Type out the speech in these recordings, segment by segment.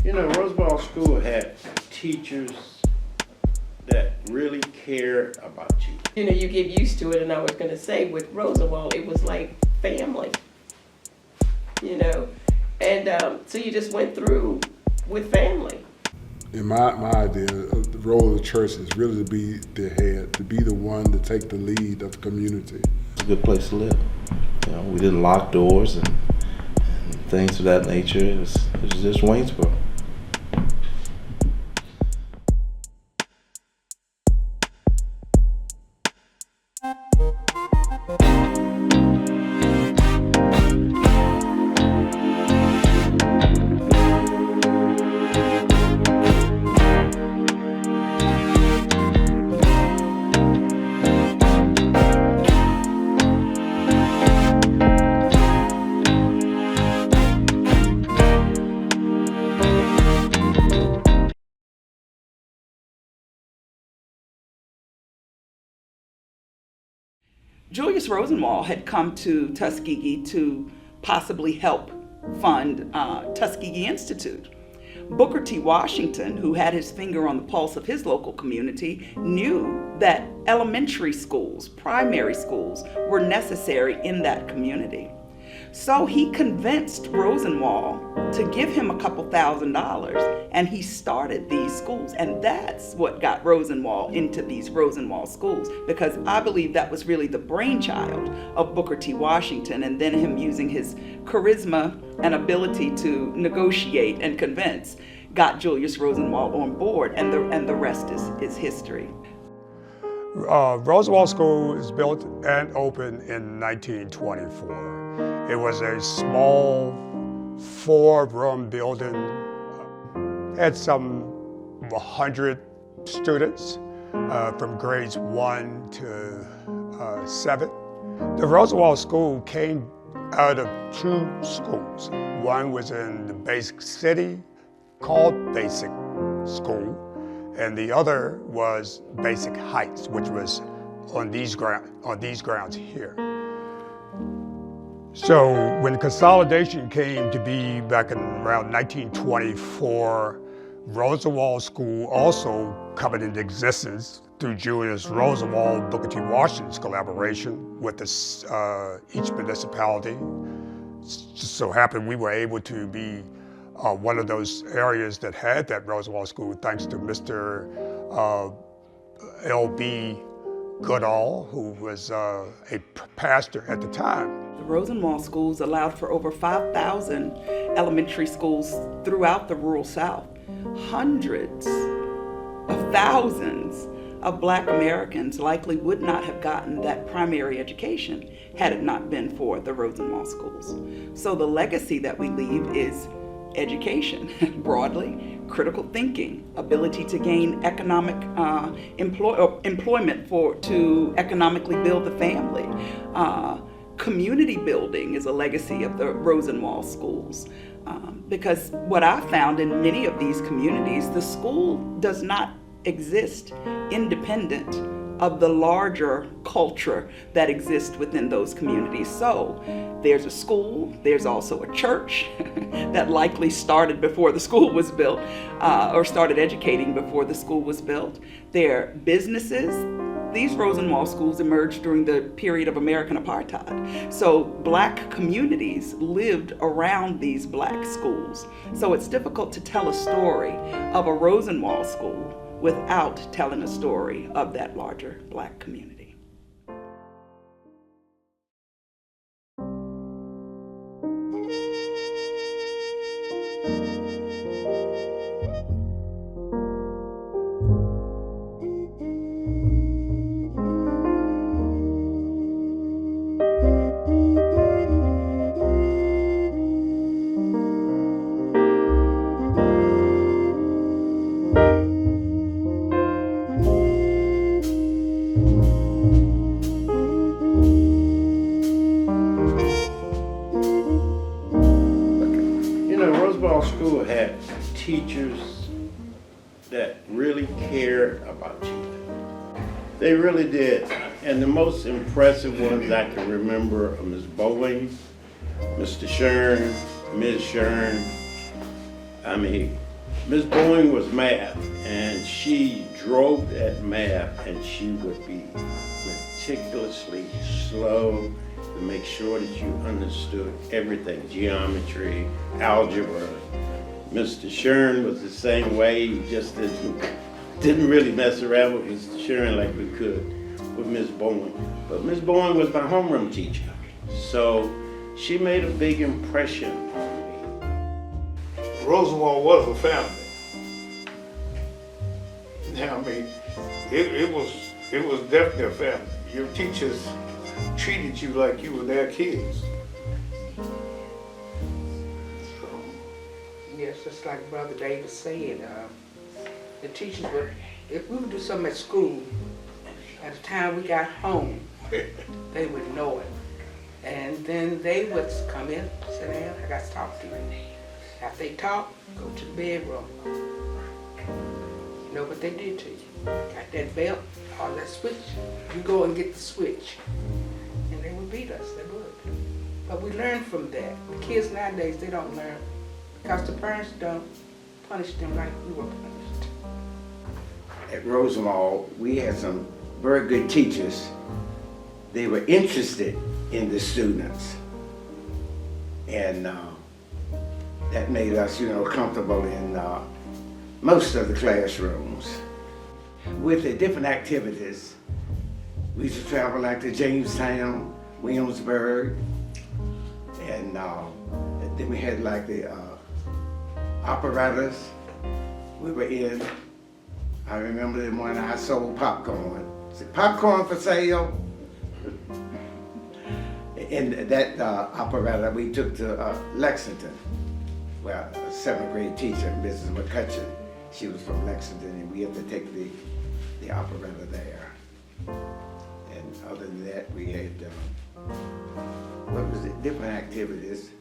You know, Roseboro School had teachers that really cared about you. You know, you get used to it, and I was going to say with Roosevelt, it was like family, you know, and so you just went through with family. In my idea, the role of the church is really to be the head, to be the one to take the lead of the community. It's a good place to live. You know, we didn't lock doors and things of that nature. It was just Waynesboro. Julius Rosenwald had come to Tuskegee to possibly help fund Tuskegee Institute. Booker T. Washington, who had his finger on the pulse of his local community, knew that elementary schools, primary schools, were necessary in that community. So he convinced Rosenwald to give him a couple $1,000s, and he started these schools. And that's what got Rosenwald into these Rosenwald schools, because I believe that was really the brainchild of Booker T. Washington, and then him using his charisma and ability to negotiate and convince got Julius Rosenwald on board, and the rest is history. Roosevelt School was built and opened in 1924. It was a small 4-room building, had some 100 students from grades 1 to 7. The Roosevelt School came out of 2 schools. One was in the basic city called Basic School, and the other was Basic Heights, which was on these grounds here. So when consolidation came to be back in around 1924, Roosevelt School also coming into existence through Julius Roosevelt, Booker T. Washington's collaboration with each municipality. Just so happened we were able to be one of those areas that had that Roosevelt School, thanks to Mr. L.B. Goodall, who was a pastor at the time. The Rosenwald schools allowed for over 5,000 elementary schools throughout the rural South. Hundreds of thousands of Black Americans likely would not have gotten that primary education had it not been for the Rosenwald schools. So the legacy that we leave is education, broadly, critical thinking, ability to gain economic employment to economically build the family. Community building is a legacy of the Rosenwald schools. Because what I found in many of these communities, the school does not exist independent of the larger culture that exists within those communities. So there's a school, there's also a church that likely started before the school was built, or started educating before the school was built. There are businesses. These Rosenwald schools emerged during the period of American apartheid. So Black communities lived around these Black schools. So it's difficult to tell a story of a Rosenwald school without telling a story of that larger Black community. School had teachers that really cared about you. They really did. And the most impressive ones I can remember are Ms. Bowen, Mr. Shern, Ms. Shern. I mean, Miss Bowen was math, and she drove that math, and she would be meticulously slow to make sure that you understood everything, geometry, algebra. Mr. Shern was the same way, he just didn't really mess around with Mr. Shern like we could with Miss Bowen. But Miss Bowen was my homeroom teacher, so she made a big impression on me. Rosenwald was a family. I mean, it was definitely a family. Your teachers treated you like you were their kids. Yes, just like Brother David said, the teachers would, if we would do something at school, at the time we got home, they would know it. And then they would come in, sit down, I got to talk to you. After they talk, go to the bedroom. You know what they did to you. Got that belt or that switch, you go and get the switch. And they would beat us, they would. But we learned from that. The kids nowadays, they don't learn because the parents don't punish them like we were punished. At Rosenwald, we had some very good teachers. They were interested in the students. And that made us, comfortable in most of the classrooms. With the different activities, we used to travel like to Jamestown, Waynesboro, and then we had like the operettas we were in. I remember the one I sold popcorn. Said, popcorn for sale. And that operetta we took to Lexington. Well, a 7th grade teacher, Mrs. McCutcheon, she was from Lexington, and we had to take the operetta there. And other than that, we had, different activities.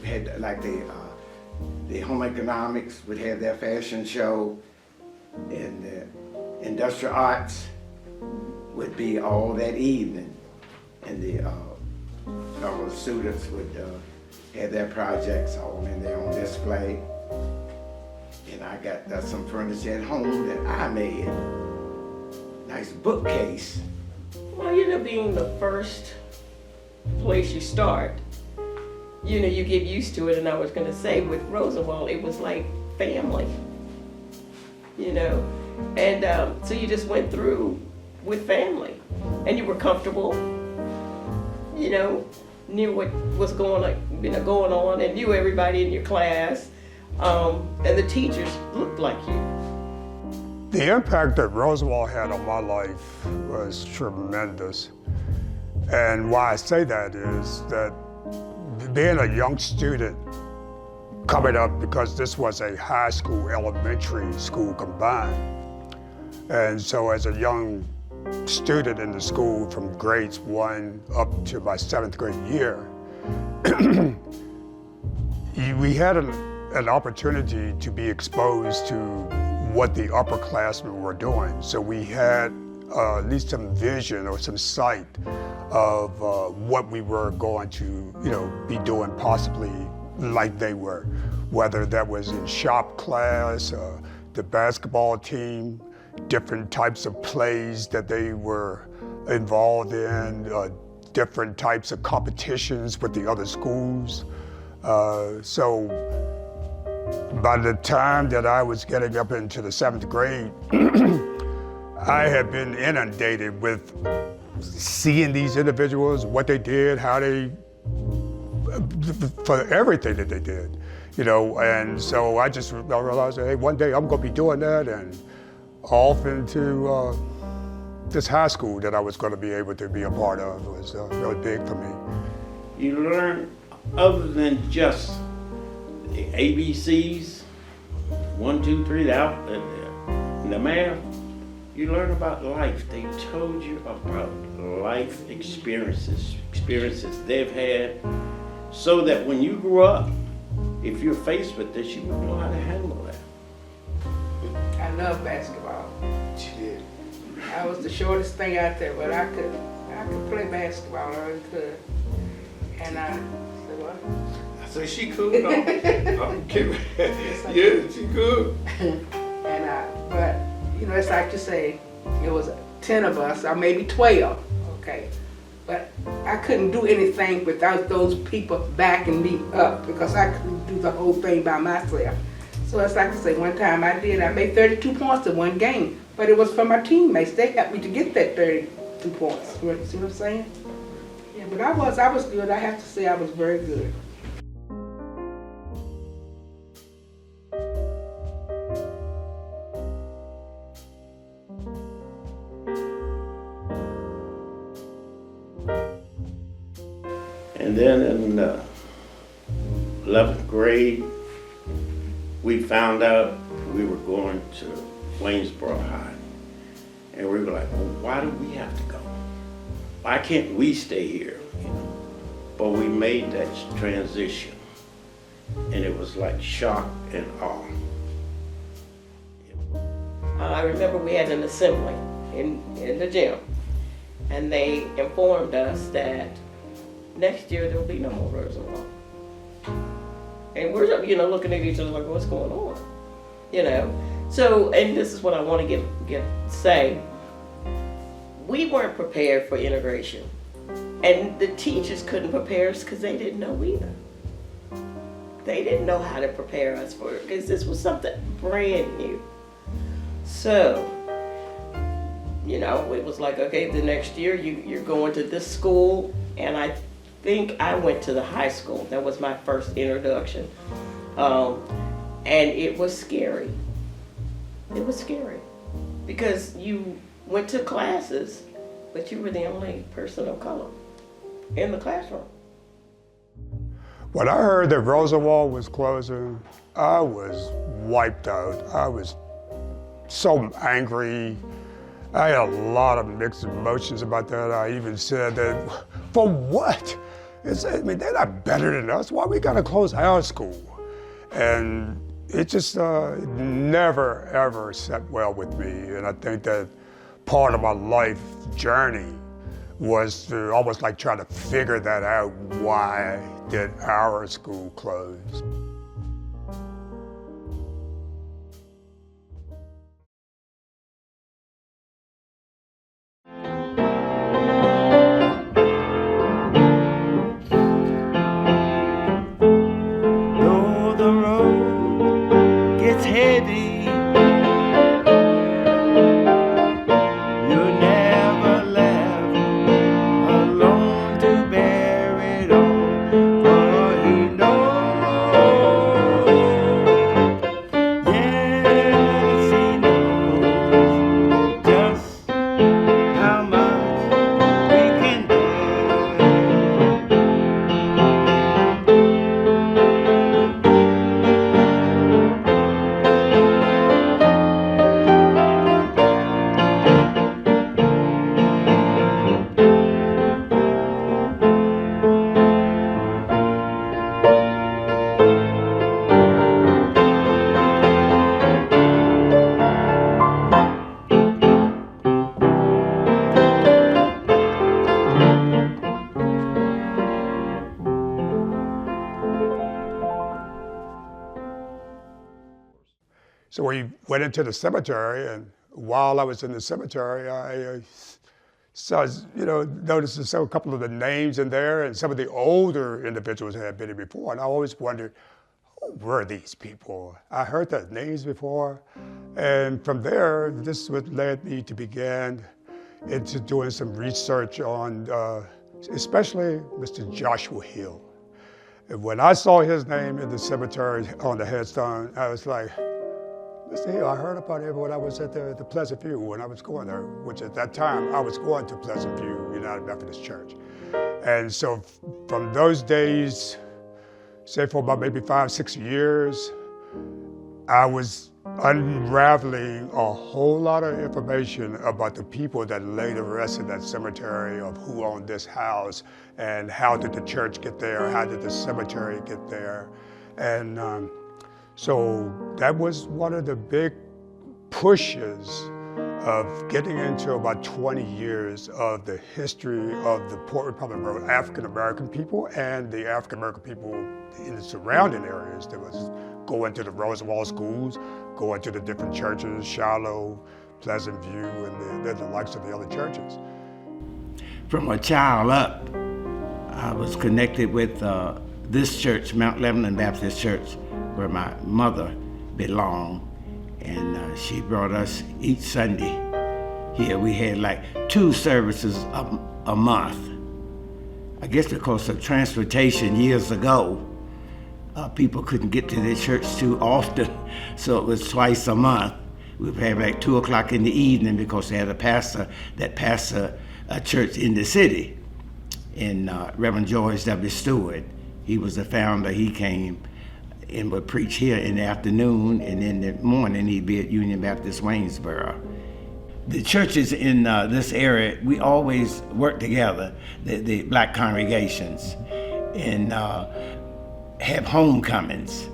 We had like the home economics would have their fashion show, and the industrial arts would be all that evening. And all the students would have their projects all in there on display. And I got some furniture at home that I made. Nice bookcase. Well, being the first place you start, you get used to it. And I was going to say, with Rosenwald, it was like family, And so you just went through with family. And you were comfortable, knew what was going on, and knew everybody in your class. And the teachers looked like you. The impact that Rosenwald had on my life was tremendous. And why I say that is that being a young student coming up, because this was a high school, elementary school combined. And so as a young student in the school from grades 1 up to my 7th grade year, we had an opportunity to be exposed to what the upperclassmen were doing. So we had at least some vision or some sight of what we were going to, be doing possibly like they were, whether that was in shop class, the basketball team, different types of plays that they were involved in, different types of competitions with the other schools. So by the time that I was getting up into the 7th grade, I had been inundated with seeing these individuals, what they did, how they, for everything that they did, and so I just realized, hey, one day I'm gonna be doing that, and off into this high school that I was gonna be able to be a part of was really big for me. You learn, other than just the ABCs, 1, 2, 3, the math, you learn about life. They told you about life experiences they've had, so that when you grow up, if you're faced with this, you will know how to handle that. I love basketball. She did. I was the shortest thing out there, but I could play basketball, I really could. And I said, what? I So she cool? No, I'm kidding. Yeah, she cool. But you know, it's like you say, it was 10 of us, or maybe 12, okay? But I couldn't do anything without those people backing me up because I couldn't do the whole thing by myself. So it's like I say, one time I made 32 points in one game, but it was from my teammates. They helped me to get that 32 points. See what I'm saying? Yeah, but I was good. I have to say I was very good. And then in 11th grade, we found out we were going to Waynesboro High. And we were like, well, why do we have to go? Why can't we stay here? You know? But we made that transition. And it was like shock and awe. I remember we had an assembly in the gym. And they informed us that next year there'll be no more Rosenwald. And we're, looking at each other like, what's going on? So, and this is what I want to say. We weren't prepared for integration. And the teachers couldn't prepare us because they didn't know either. They didn't know how to prepare us for it because this was something brand new. So, it was like, okay, the next year you're going to this school, and I think I went to the high school. That was my first introduction. And it was scary. It was scary because you went to classes, but you were the only person of color in the classroom. When I heard that Rosenwald was closing, I was wiped out. I was so angry. I had a lot of mixed emotions about that. I even said that, for what? They're not better than us. Why we gotta close our school? And it just never, ever sat well with me. And I think that part of my life journey was to almost like try to figure that out. Why did our school close? So we went into the cemetery, and while I was in the cemetery, I noticed a couple of the names in there, and some of the older individuals had been here before, and I always wondered, who were these people? I heard their names before, and from there, this is what led me to begin into doing some research on, especially Mr. Joshua Hill. And when I saw his name in the cemetery on the headstone, I was like, Mr. Hill, I heard about him when I was at the Pleasant View, when I was going there, which at that time I was going to Pleasant View United Methodist Church. And so from those days, say for about maybe 5-6 years, I was unraveling a whole lot of information about the people that lay the rest in that cemetery, of who owned this house, and how did the church get there, how did the cemetery get there. And so that was one of the big pushes of getting into about 20 years of the history of the Port Republic Road African American people and the African American people in the surrounding areas. There was go into the Rosenwald schools, go into the different churches, Shiloh, Pleasant View, and the likes of the other churches. From a child up, I was connected with this church, Mount Lebanon Baptist Church, where my mother belonged. And she brought us each Sunday here. We had like 2 services a month. I guess because of transportation years ago, people couldn't get to the church too often, so it was twice a month. We would have like 2 o'clock in the evening because they had a pastor that pastored a church in the city, and Reverend George W. Stewart. He was the founder. He came and would preach here in the afternoon, and in the morning he'd be at Union Baptist Waynesboro. The churches in this area, we always work together, the black congregations, and have homecomings.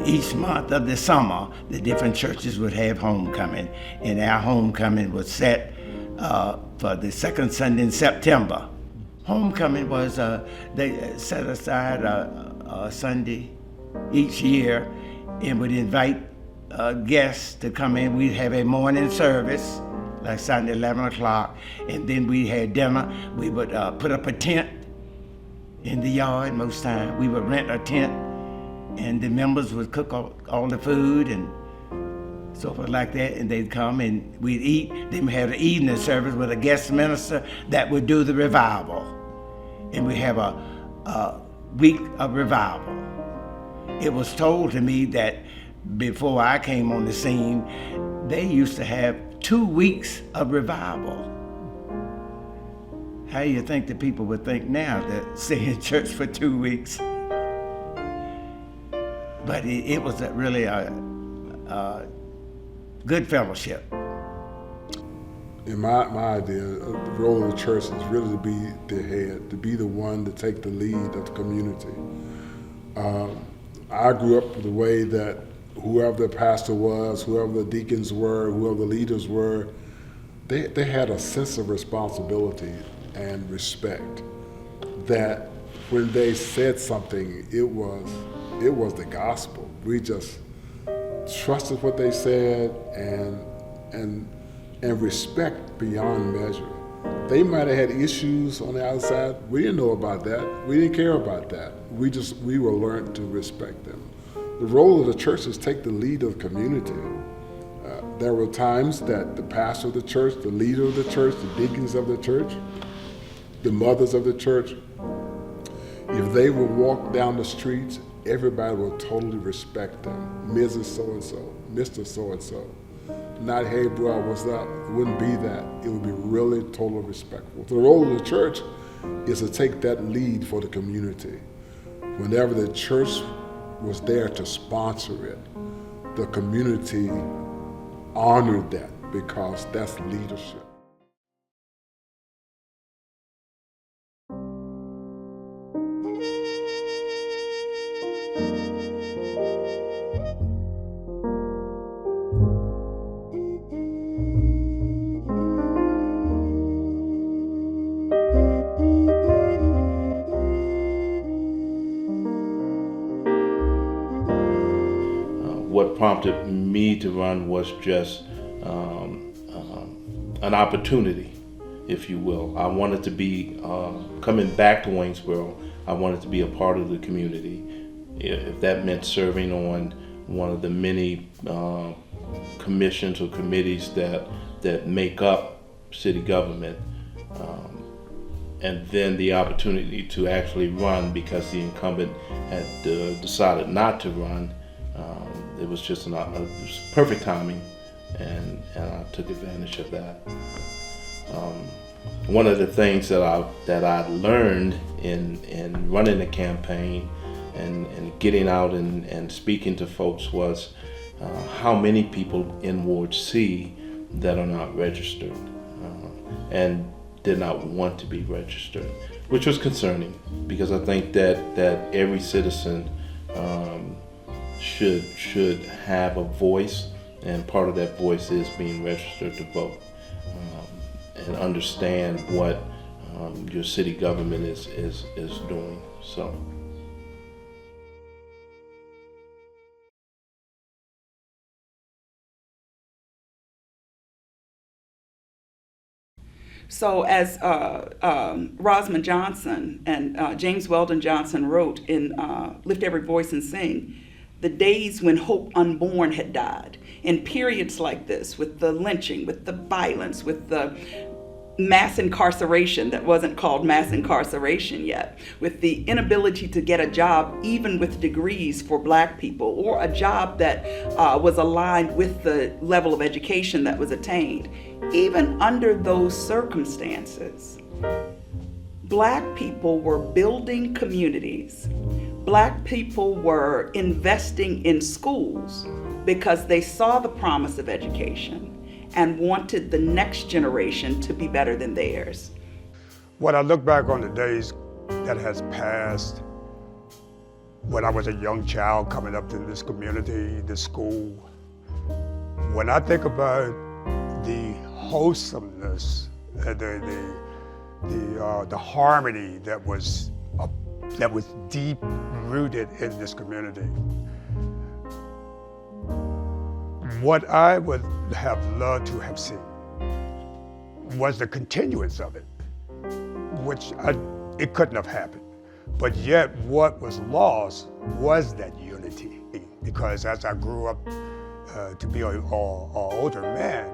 Each month of the summer, the different churches would have homecoming, and our homecoming was set for the second Sunday in September. Homecoming was, they set aside a Sunday each year and would invite guests to come in. We'd have a morning service, like Sunday 11 o'clock, and then we had dinner. We would put up a tent in the yard most time. We would rent a tent, and the members would cook all the food and so forth like that, and they'd come and we'd eat. Then we had an evening service with a guest minister that would do the revival. And we have a week of revival. It was told to me that before I came on the scene, they used to have 2 weeks of revival. How do you think the people would think now that stay in church for 2 weeks? But it was really a good fellowship. In my idea, the role of the church is really to be the head, to be the one to take the lead of the community. I grew up the way that whoever the pastor was, whoever the deacons were, whoever the leaders were, they had a sense of responsibility and respect that when they said something, it was the gospel. We just trusted what they said and respect beyond measure. They might have had issues on the outside. We didn't know about that. We didn't care about that. We were learned to respect them. The role of the church is take the lead of the community. There were times that the pastor of the church, the leader of the church, the deacons of the church, the mothers of the church, if they would walk down the streets, everybody would totally respect them. Mrs. So-and-so, Mr. So-and-so. Not, hey, bro, what's up? It wouldn't be that. It would be really totally respectful. The role of the church is to take that lead for the community. Whenever the church was there to sponsor it, the community honored that because that's leadership. What prompted me to run was just an opportunity, if you will. I wanted to be, coming back to Waynesboro, I wanted to be a part of the community. If that meant serving on one of the many commissions or committees that make up city government, and then the opportunity to actually run because the incumbent had decided not to run. It was just perfect timing, and I took advantage of that. One of the things that I learned in running the campaign and getting out and speaking to folks was how many people in Ward C that are not registered and did not want to be registered, which was concerning because I think that every citizen should have a voice and part of that voice is being registered to vote, and understand what your city government is doing. So. So as Rosamond Johnson and James Weldon Johnson wrote in Lift Every Voice and Sing, the days when hope unborn had died. In periods like this, with the lynching, with the violence, with the mass incarceration that wasn't called mass incarceration yet, with the inability to get a job even with degrees for Black people, or a job that was aligned with the level of education that was attained. Even under those circumstances, Black people were building communities. Black people were investing in schools because they saw the promise of education and wanted the next generation to be better than theirs. When I look back on the days that has passed, when I was a young child coming up in this community, this school, when I think about the wholesomeness, the harmony that was deep rooted in this community, what I would have loved to have seen was the continuance of it, which it couldn't have happened. But yet what was lost was that unity. Because as I grew up to be an older man,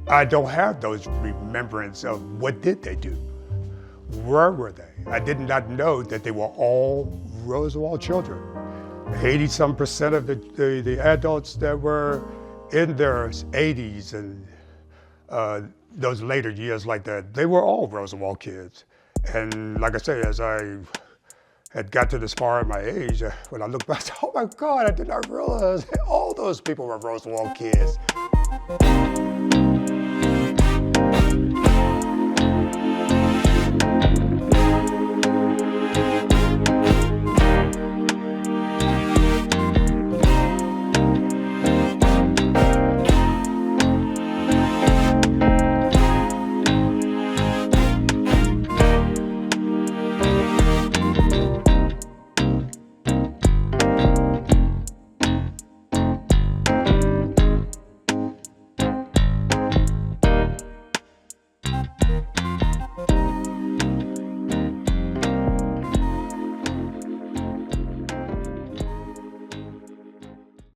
I don't have those remembrance of what did they do? Where were they? I did not know that they were all Roosevelt children. 80-some% of the adults that were in their 80s and those later years like that, they were all Roosevelt kids. And like I say, as I had got to this far in my age, when I look back, I said, oh my God, I did not realize all those people were Roosevelt kids.